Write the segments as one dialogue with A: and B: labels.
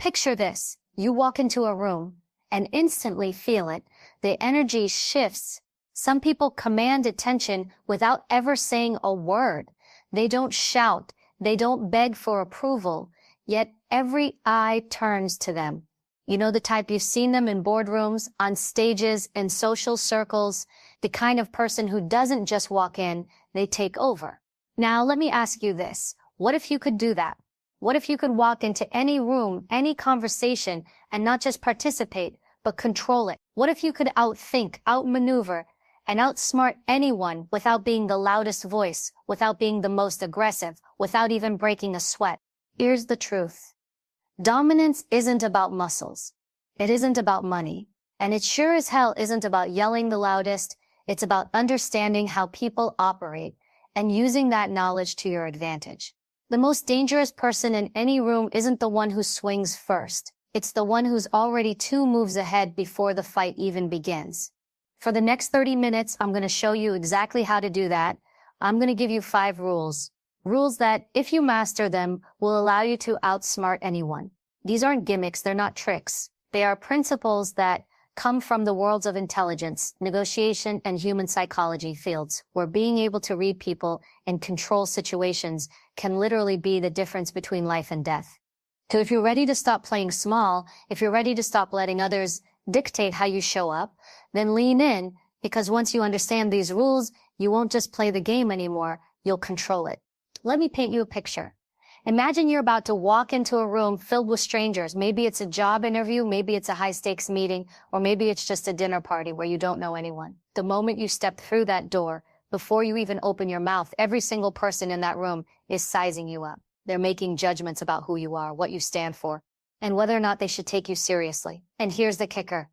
A: Picture this. You walk into a room and instantly feel it. The energy shifts. Some people command attention without ever saying a word. They don't shout. They don't beg for approval. Yet every eye turns to them. You know the type, you've seen them in boardrooms, on stages, in social circles, the kind of person who doesn't just walk in, they take over. Now, let me ask you this. What if you could do that? What if you could walk into any room, any conversation, and not just participate, but control it? What if you could outthink, outmaneuver, and outsmart anyone without being the loudest voice, without being the most aggressive, without even breaking a sweat? Here's the truth. Dominance isn't about muscles. It isn't about money. And it sure as hell isn't about yelling the loudest. It's about understanding how people operate and using that knowledge to your advantage. The most dangerous person in any room isn't the one who swings first. It's the one who's already 2 moves ahead before the fight even begins. For the next 30 minutes, I'm going to show you exactly how to do that. I'm going to give you 5 rules. Rules that, if you master them, will allow you to outsmart anyone. These aren't gimmicks, they're not tricks. They are principles that come from the worlds of intelligence, negotiation, and human psychology fields, where being able to read people and control situations can literally be the difference between life and death. So if you're ready to stop playing small, if you're ready to stop letting others dictate how you show up, then lean in, because once you understand these rules, you won't just play the game anymore, you'll control it. Let me paint you a picture. Imagine you're about to walk into a room filled with strangers. Maybe it's a job interview, maybe it's a high-stakes meeting, or maybe it's just a dinner party where you don't know anyone. The moment you step through that door, before you even open your mouth, every single person in that room is sizing you up. They're making judgments about who you are, what you stand for, and whether or not they should take you seriously. And here's the kicker.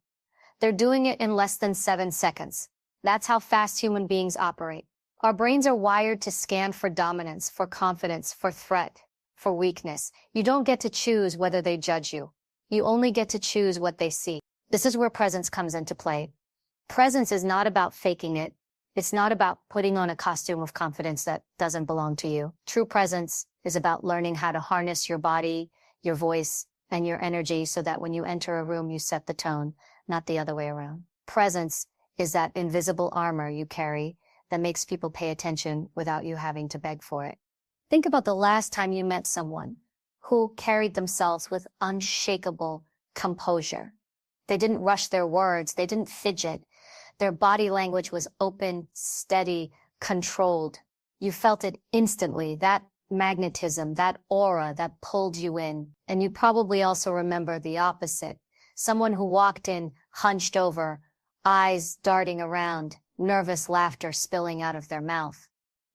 A: They're doing it in less than 7 seconds. That's how fast human beings operate. Our brains are wired to scan for dominance, for confidence, for threat, for weakness. You don't get to choose whether they judge you. You only get to choose what they see. This is where presence comes into play. Presence is not about faking it. It's not about putting on a costume of confidence that doesn't belong to you. True presence is about learning how to harness your body, your voice, and your energy so that when you enter a room, you set the tone, not the other way around. Presence is that invisible armor you carry that makes people pay attention without you having to beg for it. Think about the last time you met someone who carried themselves with unshakable composure. They didn't rush their words. They didn't fidget. Their body language was open, steady, controlled. You felt it instantly, that magnetism, that aura that pulled you in. And you probably also remember the opposite. Someone who walked in hunched over, eyes darting around, nervous laughter spilling out of their mouth.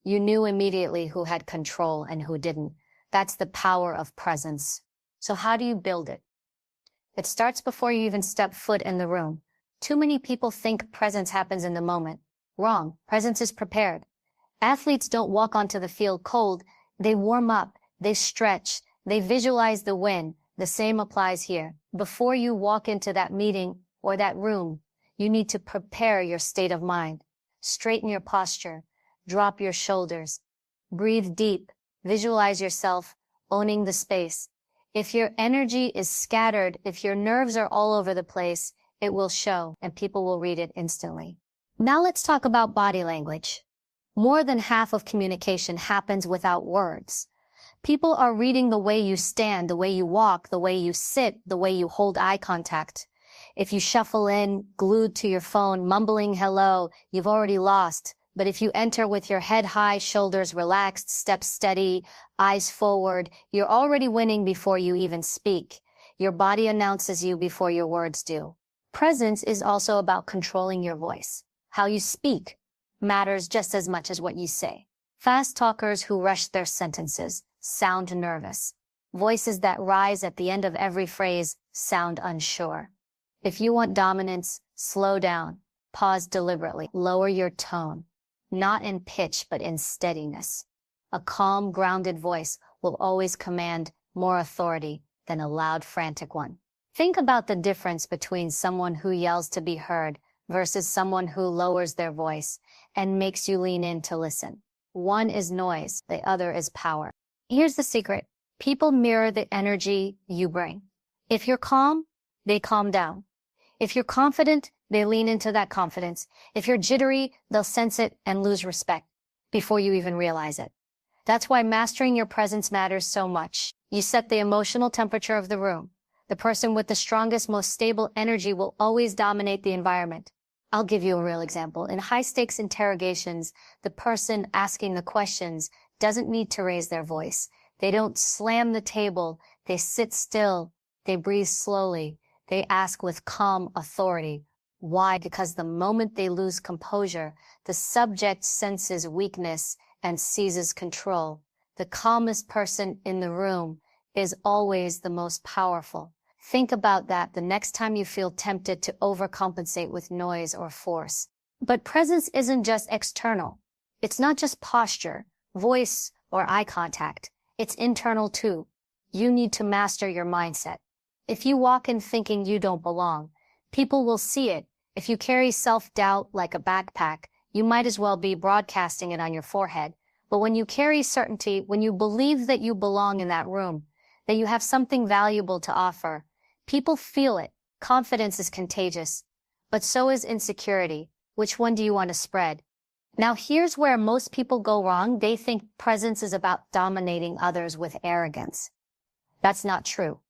A: You knew immediately who had control and who didn't. That's the power of presence. So how do you build it? It starts before you even step foot in the room. Too many people think presence happens in the moment. Wrong. Presence is prepared. Athletes don't walk onto the field cold. They warm up. They stretch. They visualize the win. The same applies here. Before you walk into that meeting or that room, you need to prepare your state of mind. Straighten your posture. Drop your shoulders. Breathe deep. Visualize yourself owning the space. If your energy is scattered, if your nerves are all over the place, it will show and people will read it instantly. Now let's talk about body language. More than half of communication happens without words. People are reading the way you stand, the way you walk, the way you sit, the way you hold eye contact. If you shuffle in, glued to your phone, mumbling hello, you've already lost. But if you enter with your head high, shoulders relaxed, steps steady, eyes forward, you're already winning before you even speak. Your body announces you before your words do. Presence is also about controlling your voice. How you speak matters just as much as what you say. Fast talkers who rush their sentences sound nervous. Voices that rise at the end of every phrase sound unsure. If you want dominance, slow down, pause deliberately, lower your tone. Not in pitch, but in steadiness. A calm, grounded voice will always command more authority than a loud, frantic one. Think about the difference between someone who yells to be heard versus someone who lowers their voice and makes you lean in to listen. One is noise, the other is power. Here's the secret. People mirror the energy you bring. If you're calm, they calm down. If you're confident, they lean into that confidence. If you're jittery, they'll sense it and lose respect before you even realize it. That's why mastering your presence matters so much. You set the emotional temperature of the room. The person with the strongest, most stable energy will always dominate the environment. I'll give you a real example. In high-stakes interrogations, the person asking the questions doesn't need to raise their voice. They don't slam the table. They sit still. They breathe slowly. They ask with calm authority. Why? Because the moment they lose composure, the subject senses weakness and seizes control. The calmest person in the room is always the most powerful. Think about that the next time you feel tempted to overcompensate with noise or force. But presence isn't just external. It's not just posture, voice, or eye contact. It's internal too. You need to master your mindset. If you walk in thinking you don't belong, people will see it. If you carry self-doubt like a backpack, you might as well be broadcasting it on your forehead. But when you carry certainty, when you believe that you belong in that room, that you have something valuable to offer, people feel it. Confidence is contagious, but so is insecurity. Which one do you want to spread? Now here's where most people go wrong. They think presence is about dominating others with arrogance. That's not true.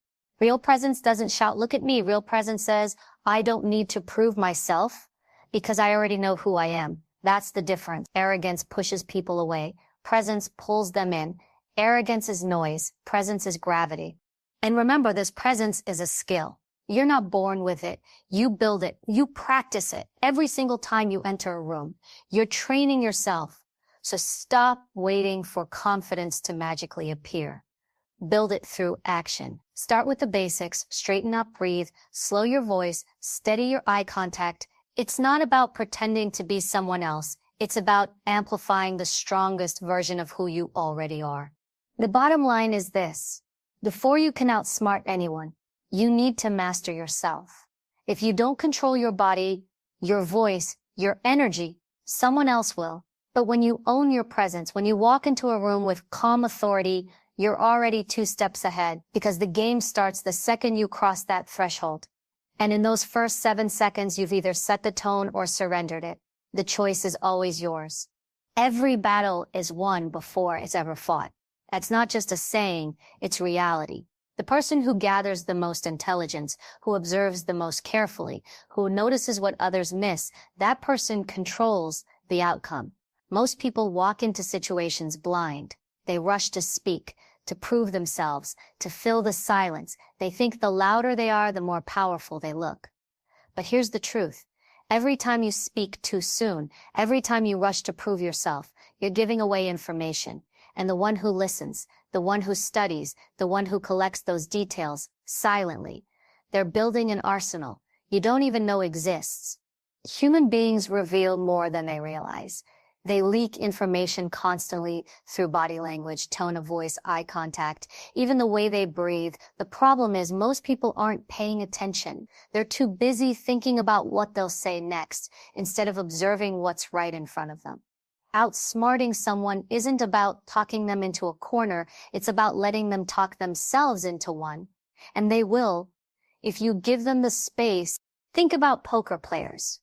A: Real presence doesn't shout, "Look at me." Real presence says, "I don't need to prove myself because I already know who I am." That's the difference. Arrogance pushes people away. Presence pulls them in. Arrogance is noise. Presence is gravity. And remember, this presence is a skill. You're not born with it. You build it. You practice it. Every single time you enter a room, you're training yourself. So stop waiting for confidence to magically appear. Build it through action. Start with the basics, straighten up, breathe, slow your voice, steady your eye contact. It's not about pretending to be someone else. It's about amplifying the strongest version of who you already are. The bottom line is this. Before you can outsmart anyone, you need to master yourself. If you don't control your body, your voice, your energy, someone else will. But when you own your presence, when you walk into a room with calm authority, you're already 2 steps ahead because the game starts the second you cross that threshold. And in those first 7 seconds, you've either set the tone or surrendered it. The choice is always yours. Every battle is won before it's ever fought. That's not just a saying, it's reality. The person who gathers the most intelligence, who observes the most carefully, who notices what others miss, that person controls the outcome. Most people walk into situations blind. They rush to speak, to prove themselves, to fill the silence. They think the louder they are, the more powerful they look. But here's the truth. Every time you speak too soon, every time you rush to prove yourself, you're giving away information. And the one who listens, the one who studies, the one who collects those details silently, they're building an arsenal you don't even know exists. Human beings reveal more than they realize. They leak information constantly through body language, tone of voice, eye contact, even the way they breathe. The problem is most people aren't paying attention. They're too busy thinking about what they'll say next instead of observing what's right in front of them. Outsmarting someone isn't about talking them into a corner. It's about letting them talk themselves into one. And they will, if you give them the space. Think about poker players.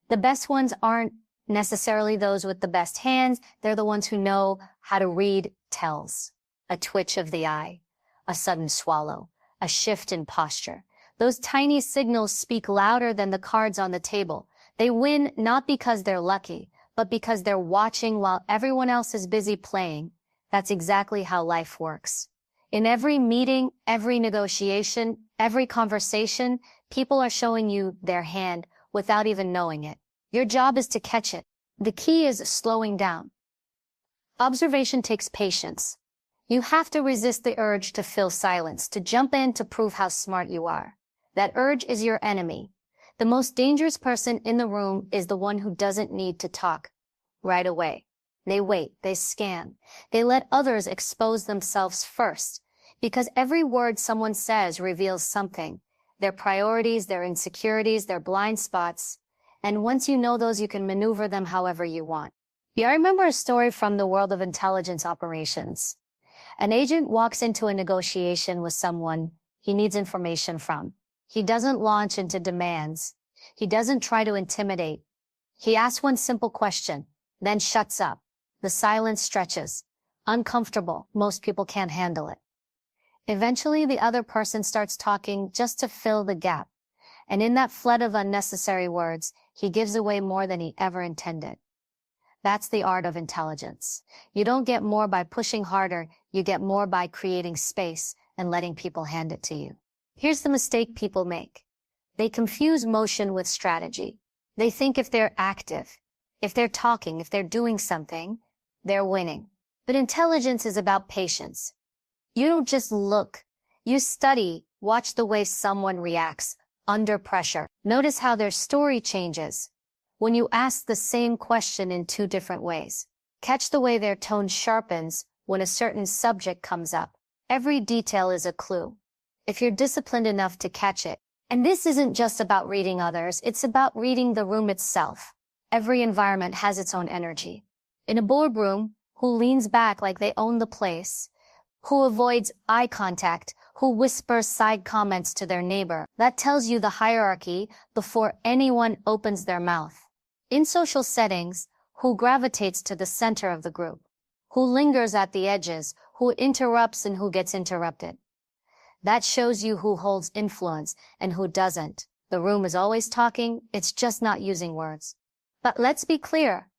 A: The best ones aren't necessarily those with the best hands. They're the ones who know how to read tells. A twitch of the eye, a sudden swallow, a shift in posture. Those tiny signals speak louder than the cards on the table. They win not because they're lucky, but because they're watching while everyone else is busy playing. That's exactly how life works. In every meeting, every negotiation, every conversation, people are showing you their hand without even knowing it. Your job is to catch it. The key is slowing down. Observation takes patience. You have to resist the urge to fill silence, to jump in to prove how smart you are. That urge is your enemy. The most dangerous person in the room is the one who doesn't need to talk right away. They wait, they scan. They let others expose themselves first, because every word someone says reveals something. Their priorities, their insecurities, their blind spots. And once you know those, you can maneuver them however you want. Yeah, I remember a story from the world of intelligence operations. An agent walks into a negotiation with someone he needs information from. He doesn't launch into demands. He doesn't try to intimidate. He asks one simple question, then shuts up. The silence stretches. Uncomfortable. Most people can't handle it. Eventually, the other person starts talking just to fill the gap. And in that flood of unnecessary words, he gives away more than he ever intended. That's the art of intelligence. You don't get more by pushing harder. You get more by creating space and letting people hand it to you. Here's the mistake people make. They confuse motion with strategy. They think if they're active, if they're talking, if they're doing something, they're winning. But intelligence is about patience. You don't just look. You study, watch the way someone reacts under pressure. Notice how their story changes when you ask the same question in two different ways. Catch the way their tone sharpens when a certain subject comes up. Every detail is a clue, if you're disciplined enough to catch it. And this isn't just about reading others, it's about reading the room itself. Every environment has its own energy. In a boardroom, who leans back like they own the place, who avoids eye contact, who whispers side comments to their neighbor. That tells you the hierarchy before anyone opens their mouth. In social settings, who gravitates to the center of the group, who lingers at the edges, who interrupts and who gets interrupted. That shows you who holds influence and who doesn't. The room is always talking, it's just not using words. But let's be clear.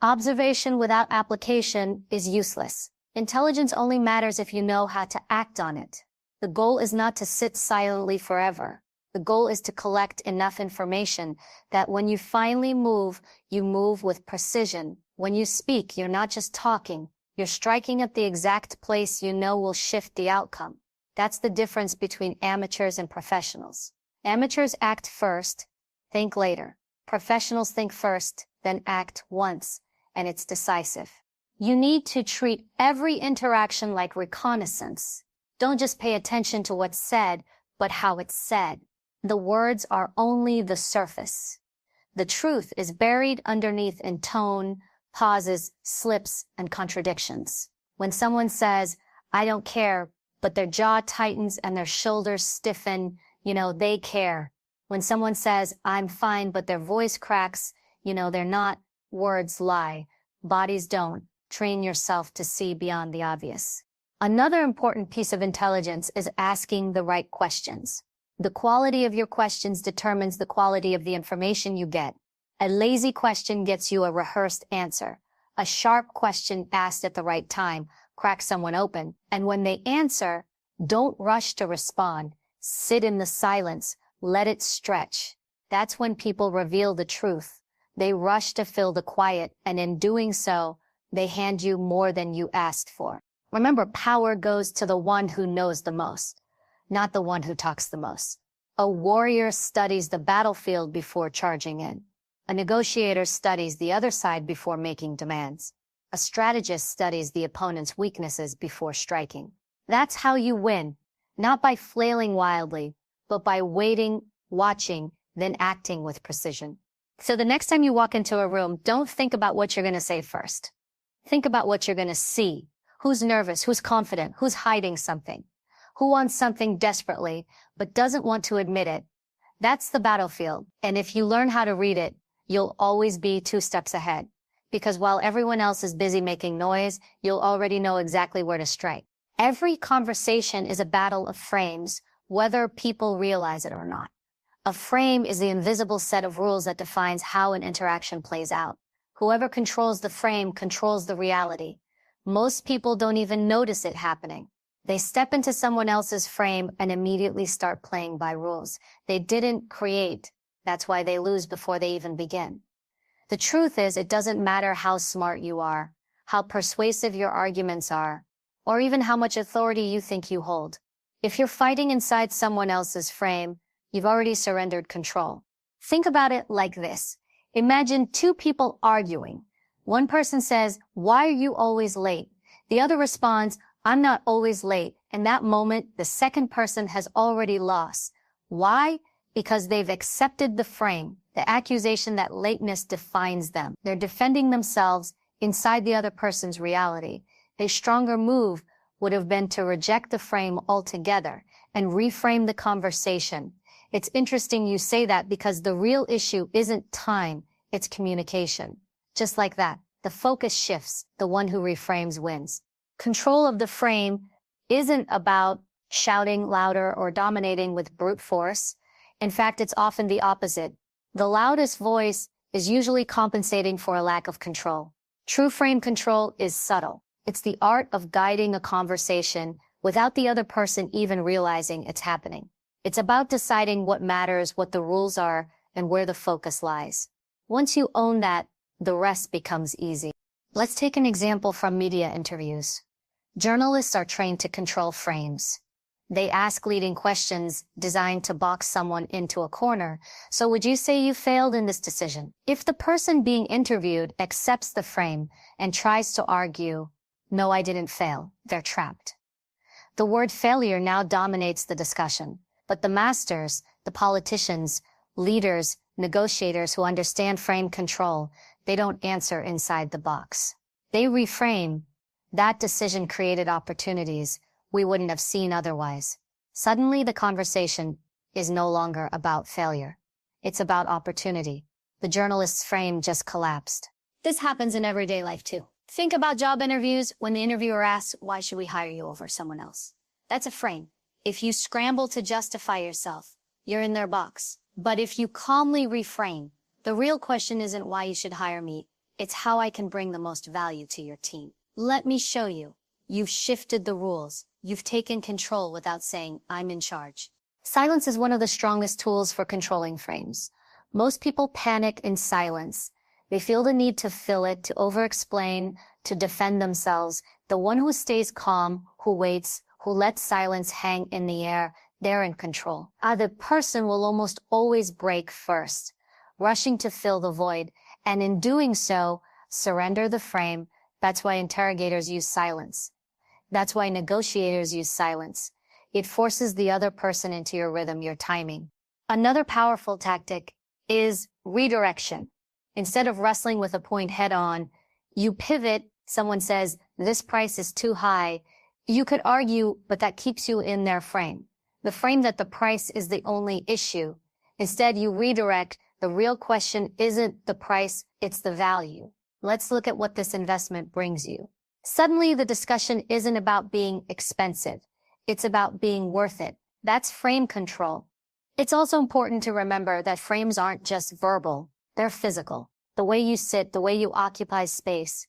A: Observation without application is useless. Intelligence only matters if you know how to act on it. The goal is not to sit silently forever. The goal is to collect enough information that when you finally move, you move with precision. When you speak, you're not just talking. You're striking at the exact place you know will shift the outcome. That's the difference between amateurs and professionals. Amateurs act first, think later. Professionals think first, then act once, and it's decisive. You need to treat every interaction like reconnaissance. Don't just pay attention to what's said, but how it's said. The words are only the surface. The truth is buried underneath in tone, pauses, slips, and contradictions. When someone says, "I don't care," but their jaw tightens and their shoulders stiffen, they care. When someone says, "I'm fine," but their voice cracks, they're not. Words lie. Bodies don't. Train yourself to see beyond the obvious. Another important piece of intelligence is asking the right questions. The quality of your questions determines the quality of the information you get. A lazy question gets you a rehearsed answer. A sharp question asked at the right time cracks someone open. And when they answer, don't rush to respond. Sit in the silence. Let it stretch. That's when people reveal the truth. They rush to fill the quiet, and in doing so, they hand you more than you asked for. Remember, power goes to the one who knows the most, not the one who talks the most. A warrior studies the battlefield before charging in. A negotiator studies the other side before making demands. A strategist studies the opponent's weaknesses before striking. That's how you win, not by flailing wildly, but by waiting, watching, then acting with precision. So the next time you walk into a room, don't think about what you're going to say first. Think about what you're going to see. Who's nervous? Who's confident? Who's hiding something? Who wants something desperately, but doesn't want to admit it? That's the battlefield. And if you learn how to read it, you'll always be 2 steps ahead. Because while everyone else is busy making noise, you'll already know exactly where to strike. Every conversation is a battle of frames, whether people realize it or not. A frame is the invisible set of rules that defines how an interaction plays out. Whoever controls the frame controls the reality. Most people don't even notice it happening. They step into someone else's frame and immediately start playing by rules they didn't create. That's why they lose before they even begin. The truth is, it doesn't matter how smart you are, how persuasive your arguments are, or even how much authority you think you hold. If you're fighting inside someone else's frame, you've already surrendered control. Think about it like this. Imagine 2 people arguing. One person says, "Why are you always late?" The other responds, "I'm not always late." In that moment, the second person has already lost. Why? Because they've accepted the frame, the accusation that lateness defines them. They're defending themselves inside the other person's reality. A stronger move would have been to reject the frame altogether and reframe the conversation. It's interesting you say that because the real issue isn't time, it's communication. Just like that, the focus shifts, the one who reframes wins. Control of the frame isn't about shouting louder or dominating with brute force. In fact, it's often the opposite. The loudest voice is usually compensating for a lack of control. True frame control is subtle. It's the art of guiding a conversation without the other person even realizing it's happening. It's about deciding what matters, what the rules are, and where the focus lies. Once you own that, the rest becomes easy. Let's take an example from media interviews. Journalists are trained to control frames. They ask leading questions designed to box someone into a corner. So would you say you failed in this decision? If the person being interviewed accepts the frame and tries to argue, no, I didn't fail, they're trapped. The word failure now dominates the discussion. But the masters, the politicians, leaders, negotiators who understand frame control, they don't answer inside the box. They reframe. That decision created opportunities we wouldn't have seen otherwise. Suddenly, the conversation is no longer about failure. It's about opportunity. The journalist's frame just collapsed. This happens in everyday life too. Think about job interviews when the interviewer asks, why should we hire you over someone else? That's a frame. If you scramble to justify yourself, you're in their box. But if you calmly reframe, the real question isn't why you should hire me. It's how I can bring the most value to your team. Let me show you. You've shifted the rules. You've taken control without saying, I'm in charge. Silence is one of the strongest tools for controlling frames. Most people panic in silence. They feel the need to fill it, to over-explain, to defend themselves. The one who stays calm, who waits, who lets silence hang in the air, they're in control. The person will almost always break first, rushing to fill the void, and in doing so, surrender the frame. That's why interrogators use silence. That's why negotiators use silence. It forces the other person into your rhythm, your timing. Another powerful tactic is redirection. Instead of wrestling with a point head-on, you pivot. Someone says, this price is too high. You could argue, but that keeps you in their frame. The frame that the price is the only issue. Instead, you redirect. The real question isn't the price, it's the value. Let's look at what this investment brings you. Suddenly, the discussion isn't about being expensive. It's about being worth it. That's frame control. It's also important to remember that frames aren't just verbal. They're physical. The way you sit, the way you occupy space,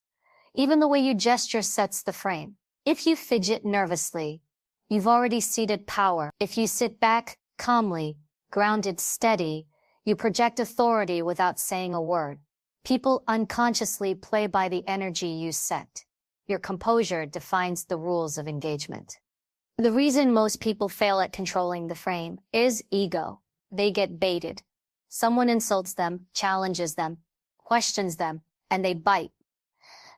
A: even the way you gesture sets the frame. If you fidget nervously, you've already ceded power. If you sit back calmly, grounded, steady, you project authority without saying a word. People unconsciously play by the energy you set. Your composure defines the rules of engagement. The reason most people fail at controlling the frame is ego. They get baited. Someone insults them, challenges them, questions them, and they bite.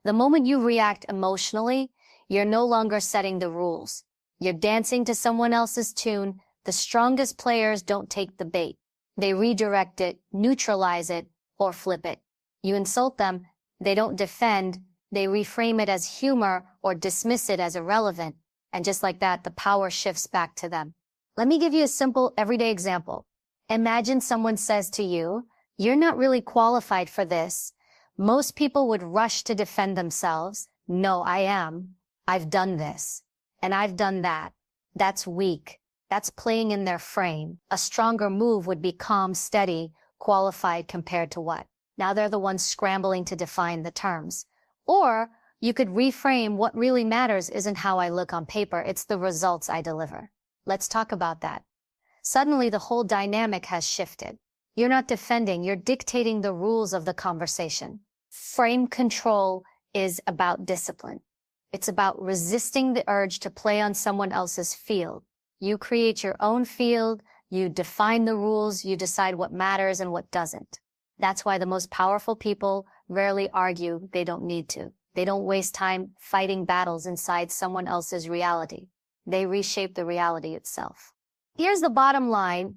A: The moment you react emotionally, you're no longer setting the rules. You're dancing to someone else's tune. The strongest players don't take the bait. They redirect it, neutralize it, or flip it. You insult them, they don't defend, they reframe it as humor or dismiss it as irrelevant. And just like that, the power shifts back to them. Let me give you a simple everyday example. Imagine someone says to you, you're not really qualified for this. Most people would rush to defend themselves. No, I am. I've done this. And I've done that. That's weak. That's playing in their frame. A stronger move would be calm, steady, qualified compared to what? Now they're the ones scrambling to define the terms. Or you could reframe what really matters isn't how I look on paper, it's the results I deliver. Let's talk about that. Suddenly the whole dynamic has shifted. You're not defending, you're dictating the rules of the conversation. Frame control is about discipline. It's about resisting the urge to play on someone else's field. You create your own field, you define the rules, you decide what matters and what doesn't. That's why the most powerful people rarely argue. They don't need to. They don't waste time fighting battles inside someone else's reality. They reshape the reality itself. Here's the bottom line.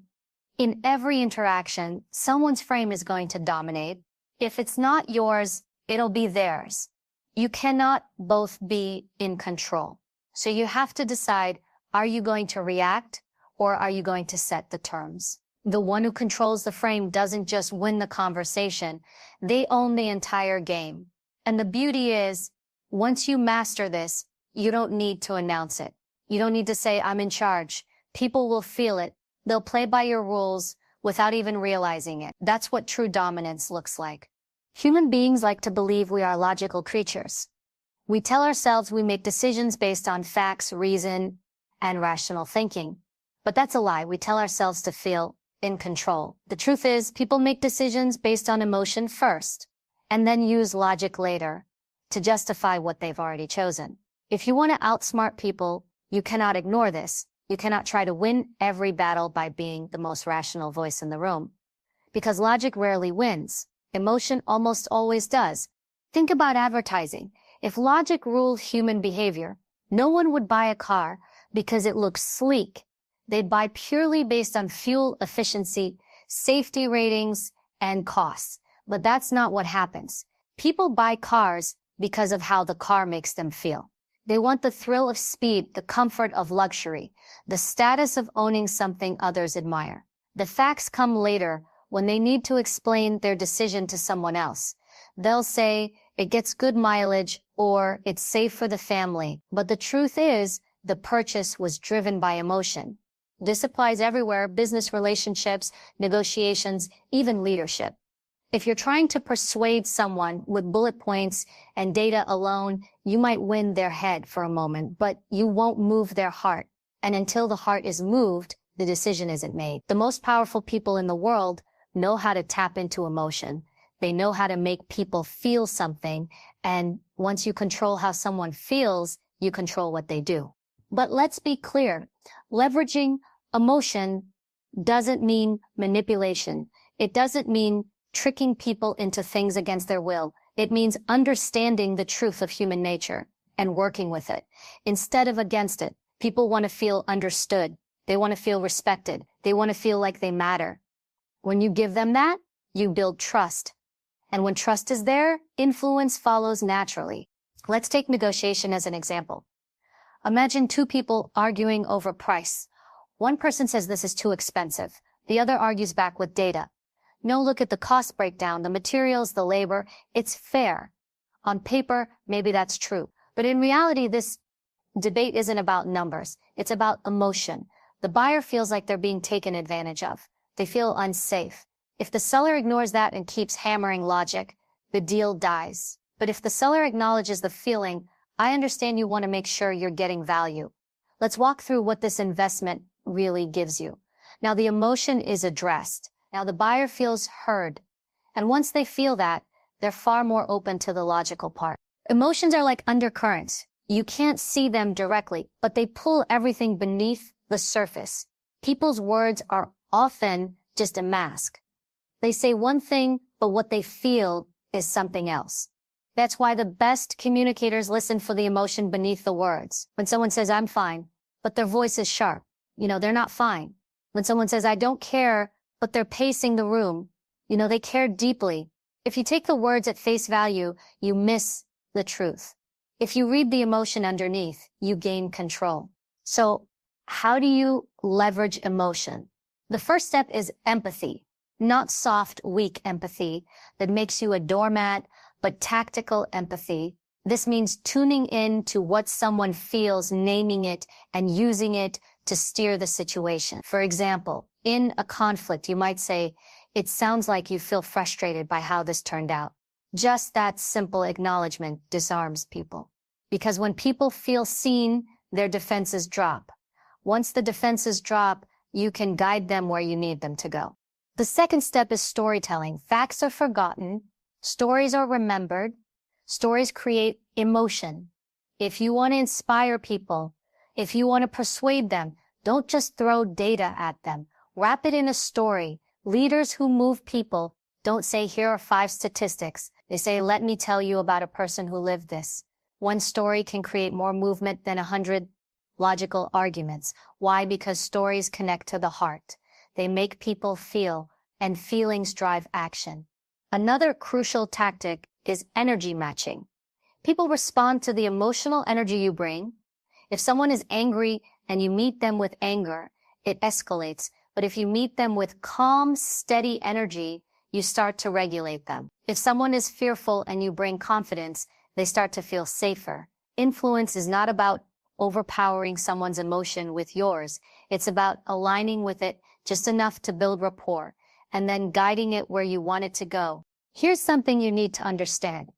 A: In every interaction, someone's frame is going to dominate. If it's not yours, it'll be theirs. You cannot both be in control. So you have to decide, are you going to react or are you going to set the terms? The one who controls the frame doesn't just win the conversation, they own the entire game. And the beauty is, once you master this, you don't need to announce it. You don't need to say, I'm in charge. People will feel it. They'll play by your rules without even realizing it. That's what true dominance looks like. Human beings like to believe we are logical creatures. We tell ourselves we make decisions based on facts, reason, and rational thinking. But that's a lie. We tell ourselves to feel in control. The truth is, people make decisions based on emotion first, and then use logic later to justify what they've already chosen. If you want to outsmart people, you cannot ignore this. You cannot try to win every battle by being the most rational voice in the room. Because logic rarely wins. Emotion almost always does. Think about advertising. If logic ruled human behavior, no one would buy a car because it looks sleek. They'd buy purely based on fuel efficiency, safety ratings, and costs. But that's not what happens. People buy cars because of how the car makes them feel. They want the thrill of speed, the comfort of luxury, the status of owning something others admire. The facts come later when they need to explain their decision to someone else. They'll say, it gets good mileage, or it's safe for the family. But the truth is, the purchase was driven by emotion. This applies everywhere: business relationships, negotiations, even leadership. If you're trying to persuade someone with bullet points and data alone, you might win their head for a moment, but you won't move their heart. And until the heart is moved, the decision isn't made. The most powerful people in the world know how to tap into emotion. They know how to make people feel something. And once you control how someone feels, you control what they do. But let's be clear. Leveraging emotion doesn't mean manipulation. It doesn't mean tricking people into things against their will. It means understanding the truth of human nature and working with it instead of against it. People want to feel understood. They want to feel respected. They want to feel like they matter. When you give them that, you build trust. And when trust is there, influence follows naturally. Let's take negotiation as an example. Imagine two people arguing over price. One person says this is too expensive. The other argues back with data. No, look at the cost breakdown, the materials, the labor. It's fair. On paper, maybe that's true. But in reality, this debate isn't about numbers. It's about emotion. The buyer feels like they're being taken advantage of. They feel unsafe. If the seller ignores that and keeps hammering logic, the deal dies. But if the seller acknowledges the feeling, I understand you want to make sure you're getting value. Let's walk through what this investment really gives you. Now, the emotion is addressed. Now, the buyer feels heard. And once they feel that, they're far more open to the logical part. Emotions are like undercurrents. You can't see them directly, but they pull everything beneath the surface. People's words are often just a mask. They say one thing, but what they feel is something else. That's why the best communicators listen for the emotion beneath the words. When someone says, I'm fine, but their voice is sharp, they're not fine. When someone says, I don't care, but they're pacing the room, they care deeply. If you take the words at face value, you miss the truth. If you read the emotion underneath, you gain control. So how do you leverage emotion? The first step is empathy, not soft, weak empathy that makes you a doormat, but tactical empathy. This means tuning in to what someone feels, naming it, and using it to steer the situation. For example, in a conflict, you might say, it sounds like you feel frustrated by how this turned out. Just that simple acknowledgement disarms people. Because when people feel seen, their defenses drop. Once the defenses drop, you can guide them where you need them to go. The second step is storytelling. Facts are forgotten. Stories are remembered. Stories create emotion. If you want to inspire people, if you want to persuade them, don't just throw data at them. Wrap it in a story. Leaders who move people don't say, here are 5 statistics. They say, let me tell you about a person who lived this. One story can create more movement than 100 logical arguments. Why? Because stories connect to the heart. They make people feel, and feelings drive action. Another crucial tactic is energy matching. People respond to the emotional energy you bring. If someone is angry and you meet them with anger, it escalates. But if you meet them with calm, steady energy, you start to regulate them. If someone is fearful and you bring confidence, they start to feel safer. Influence is not about overpowering someone's emotion with yours. It's about aligning with it just enough to build rapport and then guiding it where you want it to go. Here's something you need to understand.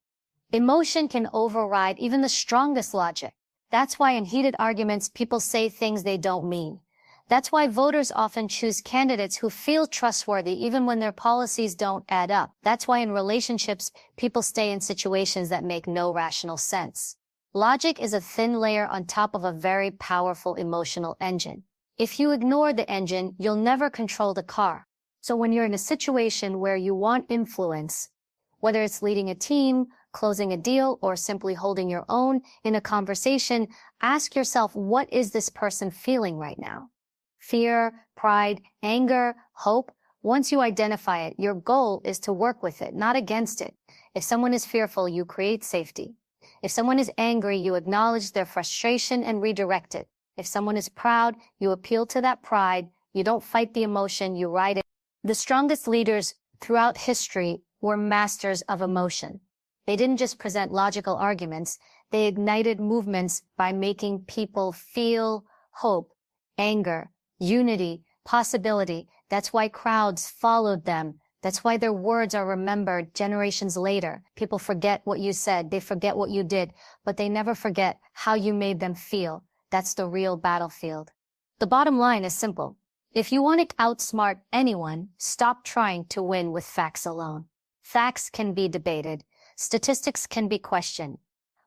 A: Emotion can override even the strongest logic. That's why in heated arguments, people say things they don't mean. That's why voters often choose candidates who feel trustworthy even when their policies don't add up. That's why in relationships, people stay in situations that make no rational sense. Logic is a thin layer on top of a very powerful emotional engine. If you ignore the engine, you'll never control the car. So when you're in a situation where you want influence, whether it's leading a team, closing a deal, or simply holding your own in a conversation, ask yourself, what is this person feeling right now? Fear, pride, anger, hope. Once you identify it, your goal is to work with it, not against it. If someone is fearful, you create safety. If someone is angry, you acknowledge their frustration and redirect it. If someone is proud, you appeal to that pride. You don't fight the emotion, you ride it. The strongest leaders throughout history were masters of emotion. They didn't just present logical arguments, they ignited movements by making people feel hope, anger, unity, possibility. That's why crowds followed them. That's why their words are remembered generations later. People forget what you said, they forget what you did, but they never forget how you made them feel. That's the real battlefield. The bottom line is simple. If you want to outsmart anyone, stop trying to win with facts alone. Facts can be debated. Statistics can be questioned.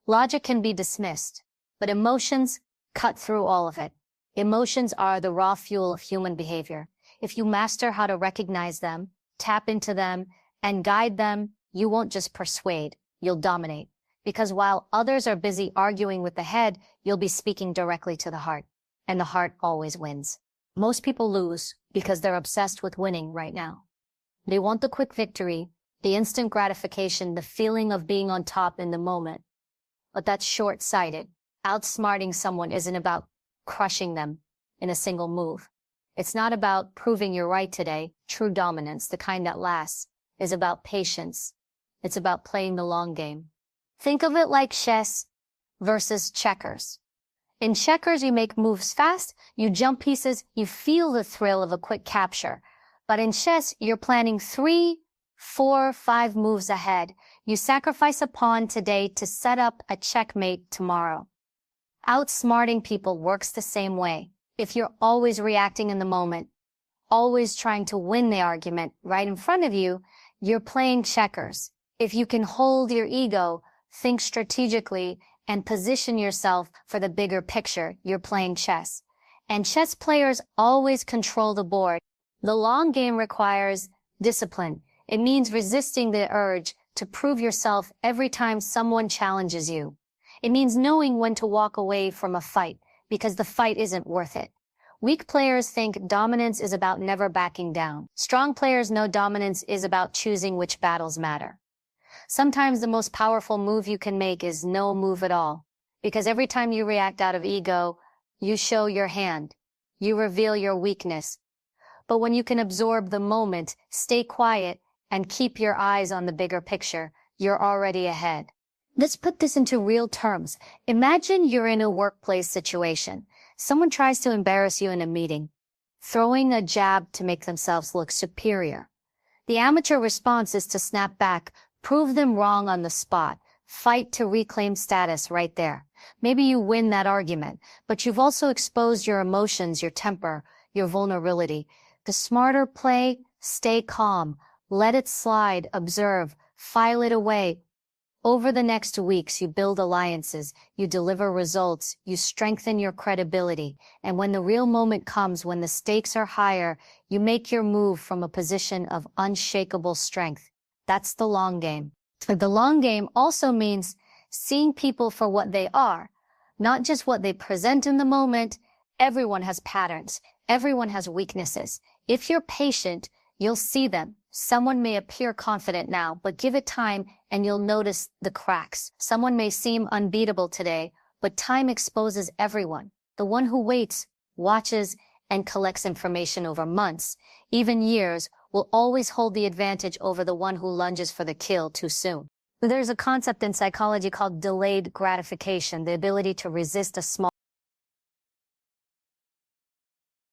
A: Logic can be dismissed. But emotions cut through all of it. Emotions are the raw fuel of human behavior. If you master how to recognize them, tap into them, and guide them, you won't just persuade, you'll dominate. Because while others are busy arguing with the head, you'll be speaking directly to the heart. And the heart always wins. Most people lose because they're obsessed with winning right now. They want the quick victory, the instant gratification, the feeling of being on top in the moment. But that's short-sighted. Outsmarting someone isn't about crushing them in a single move. It's not about proving you're right today. True dominance, the kind that lasts, is about patience. It's about playing the long game. Think of it like chess versus checkers. In checkers, you make moves fast, you jump pieces, you feel the thrill of a quick capture. But in chess, you're planning 3, 4, 5 moves ahead. You sacrifice a pawn today to set up a checkmate tomorrow. Outsmarting people works the same way. If you're always reacting in the moment, always trying to win the argument right in front of you, you're playing checkers. If you can hold your ego, think strategically, and position yourself for the bigger picture, you're playing chess. And chess players always control the board. The long game requires discipline. It means resisting the urge to prove yourself every time someone challenges you. It means knowing when to walk away from a fight, because the fight isn't worth it. Weak players think dominance is about never backing down. Strong players know dominance is about choosing which battles matter. Sometimes the most powerful move you can make is no move at all, because every time you react out of ego, you show your hand. You reveal your weakness. But when you can absorb the moment, stay quiet, and keep your eyes on the bigger picture, you're already ahead. Let's put this into real terms. Imagine you're in a workplace situation. Someone tries to embarrass you in a meeting, throwing a jab to make themselves look superior. The amateur response is to snap back, prove them wrong on the spot, fight to reclaim status right there. Maybe you win that argument, but you've also exposed your emotions, your temper, your vulnerability. The smarter play, stay calm, let it slide, observe, file it away. Over the next weeks, you build alliances, you deliver results, you strengthen your credibility. And when the real moment comes, when the stakes are higher, you make your move from a position of unshakable strength. That's the long game. The long game also means seeing people for what they are, not just what they present in the moment. Everyone has patterns. Everyone has weaknesses. If you're patient, you'll see them. Someone may appear confident now, but give it time and you'll notice the cracks. Someone may seem unbeatable today, but time exposes everyone. The one who waits, watches, and collects information over months, even years, will always hold the advantage over the one who lunges for the kill too soon. There's a concept in psychology called delayed gratification, the ability to resist a small